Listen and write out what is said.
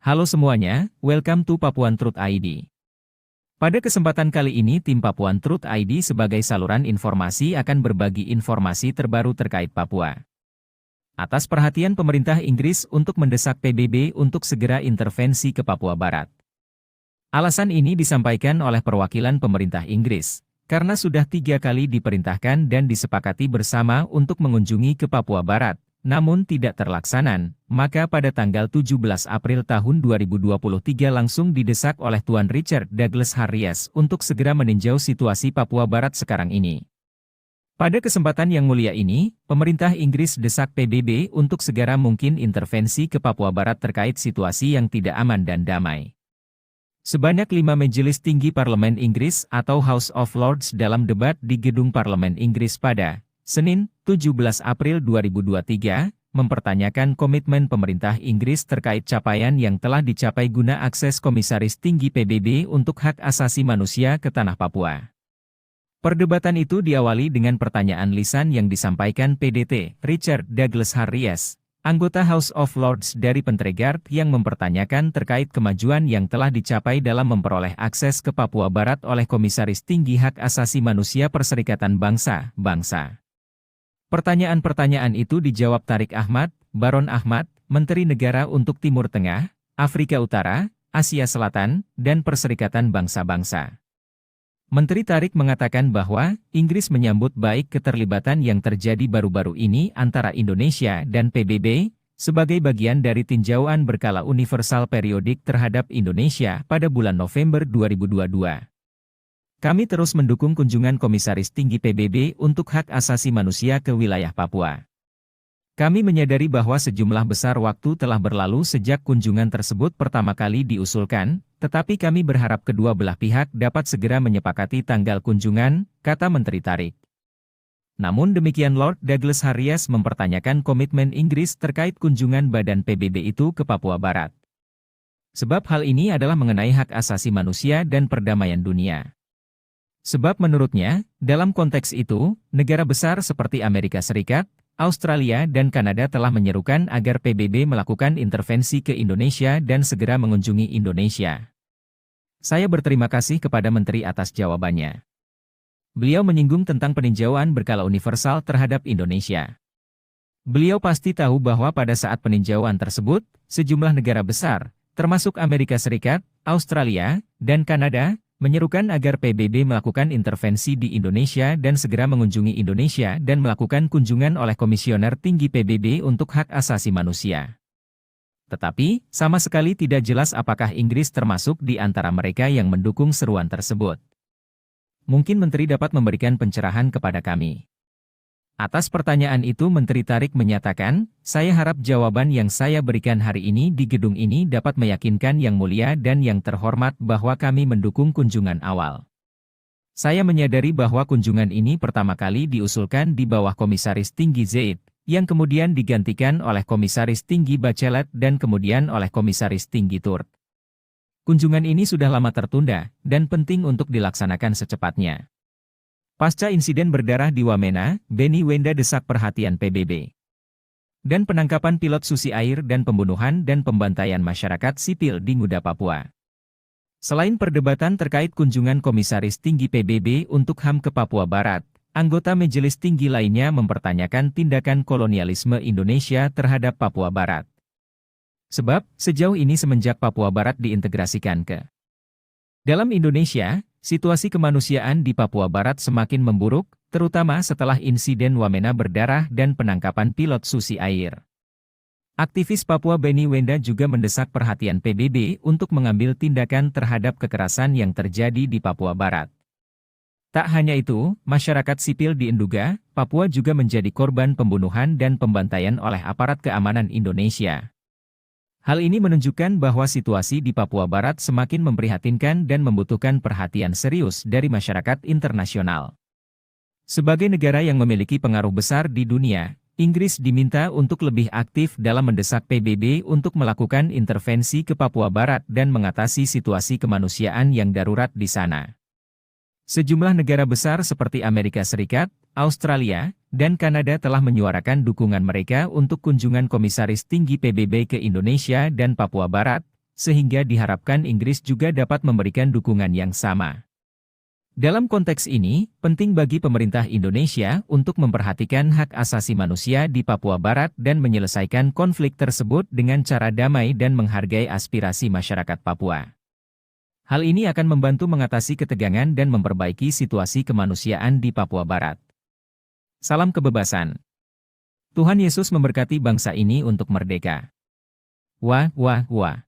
Halo semuanya, welcome to Papuan Truth ID. Pada kesempatan kali ini tim Papuan Truth ID sebagai saluran informasi akan berbagi informasi terbaru terkait Papua. Atas perhatian pemerintah Inggris untuk mendesak PBB untuk segera intervensi ke Papua Barat. Alasan ini disampaikan oleh perwakilan pemerintah Inggris, karena sudah 3 kali diperintahkan dan disepakati bersama untuk mengunjungi ke Papua Barat. Namun tidak terlaksanan, maka pada tanggal 17 April tahun 2023 langsung didesak oleh Tuan Richard Douglas Harries untuk segera meninjau situasi Papua Barat sekarang ini. Pada kesempatan yang mulia ini, pemerintah Inggris desak PBB untuk segera mungkin intervensi ke Papua Barat terkait situasi yang tidak aman dan damai. Sebanyak 5 majelis tinggi Parlemen Inggris atau House of Lords dalam debat di Gedung Parlemen Inggris pada Senin, 17 April 2023, mempertanyakan komitmen pemerintah Inggris terkait capaian yang telah dicapai guna akses Komisaris Tinggi PBB untuk hak asasi manusia ke Tanah Papua. Perdebatan itu diawali dengan pertanyaan lisan yang disampaikan PDT Richard Douglas Harries, anggota House of Lords dari Pentegard yang mempertanyakan terkait kemajuan yang telah dicapai dalam memperoleh akses ke Papua Barat oleh Komisaris Tinggi Hak Asasi Manusia Perserikatan Bangsa-Bangsa. Pertanyaan-pertanyaan itu dijawab Tariq Ahmad, Baron Ahmad, Menteri Negara untuk Timur Tengah, Afrika Utara, Asia Selatan, dan Perserikatan Bangsa-Bangsa. Menteri Tariq mengatakan bahwa Inggris menyambut baik keterlibatan yang terjadi baru-baru ini antara Indonesia dan PBB, sebagai bagian dari tinjauan berkala universal periodik terhadap Indonesia pada bulan November 2022. Kami terus mendukung kunjungan Komisaris Tinggi PBB untuk hak asasi manusia ke wilayah Papua. Kami menyadari bahwa sejumlah besar waktu telah berlalu sejak kunjungan tersebut pertama kali diusulkan, tetapi kami berharap kedua belah pihak dapat segera menyepakati tanggal kunjungan, kata Menteri Tariq. Namun demikian Lord Douglas Harries mempertanyakan komitmen Inggris terkait kunjungan badan PBB itu ke Papua Barat. Sebab hal ini adalah mengenai hak asasi manusia dan perdamaian dunia. Sebab menurutnya, dalam konteks itu, negara besar seperti Amerika Serikat, Australia dan Kanada telah menyerukan agar PBB melakukan intervensi ke Indonesia dan segera mengunjungi Indonesia. Saya berterima kasih kepada Menteri atas jawabannya. Beliau menyinggung tentang peninjauan berkala universal terhadap Indonesia. Beliau pasti tahu bahwa pada saat peninjauan tersebut, sejumlah negara besar, termasuk Amerika Serikat, Australia, dan Kanada, menyerukan agar PBB melakukan intervensi di Indonesia dan segera mengunjungi Indonesia dan melakukan kunjungan oleh Komisioner Tinggi PBB untuk hak asasi manusia. Tetapi, sama sekali tidak jelas apakah Inggris termasuk di antara mereka yang mendukung seruan tersebut. Mungkin Menteri dapat memberikan pencerahan kepada kami. Atas pertanyaan itu Menteri Tariq menyatakan, saya harap jawaban yang saya berikan hari ini di gedung ini dapat meyakinkan Yang Mulia dan Yang Terhormat bahwa kami mendukung kunjungan awal. Saya menyadari bahwa kunjungan ini pertama kali diusulkan di bawah Komisaris Tinggi Zaid, yang kemudian digantikan oleh Komisaris Tinggi Bachelet dan kemudian oleh Komisaris Tinggi Turk. Kunjungan ini sudah lama tertunda, dan penting untuk dilaksanakan secepatnya. Pasca insiden berdarah di Wamena, Benny Wenda desak perhatian PBB. Dan penangkapan pilot Susi Air dan pembunuhan dan pembantaian masyarakat sipil di Nguda Papua. Selain perdebatan terkait kunjungan Komisaris Tinggi PBB untuk HAM ke Papua Barat, anggota Majelis Tinggi lainnya mempertanyakan tindakan kolonialisme Indonesia terhadap Papua Barat. Sebab, sejauh ini semenjak Papua Barat diintegrasikan ke dalam Indonesia, situasi kemanusiaan di Papua Barat semakin memburuk, terutama setelah insiden Wamena berdarah dan penangkapan pilot Susi Air. Aktivis Papua Benny Wenda juga mendesak perhatian PBB untuk mengambil tindakan terhadap kekerasan yang terjadi di Papua Barat. Tak hanya itu, masyarakat sipil di Enduga, Papua juga menjadi korban pembunuhan dan pembantaian oleh aparat keamanan Indonesia. Hal ini menunjukkan bahwa situasi di Papua Barat semakin memprihatinkan dan membutuhkan perhatian serius dari masyarakat internasional. Sebagai negara yang memiliki pengaruh besar di dunia, Inggris diminta untuk lebih aktif dalam mendesak PBB untuk melakukan intervensi ke Papua Barat dan mengatasi situasi kemanusiaan yang darurat di sana. Sejumlah negara besar seperti Amerika Serikat, Australia, dan Kanada telah menyuarakan dukungan mereka untuk kunjungan Komisaris Tinggi PBB ke Indonesia dan Papua Barat, sehingga diharapkan Inggris juga dapat memberikan dukungan yang sama. Dalam konteks ini, penting bagi pemerintah Indonesia untuk memperhatikan hak asasi manusia di Papua Barat dan menyelesaikan konflik tersebut dengan cara damai dan menghargai aspirasi masyarakat Papua. Hal ini akan membantu mengatasi ketegangan dan memperbaiki situasi kemanusiaan di Papua Barat. Salam kebebasan. Tuhan Yesus memberkati bangsa ini untuk merdeka. Wah, wah, wah.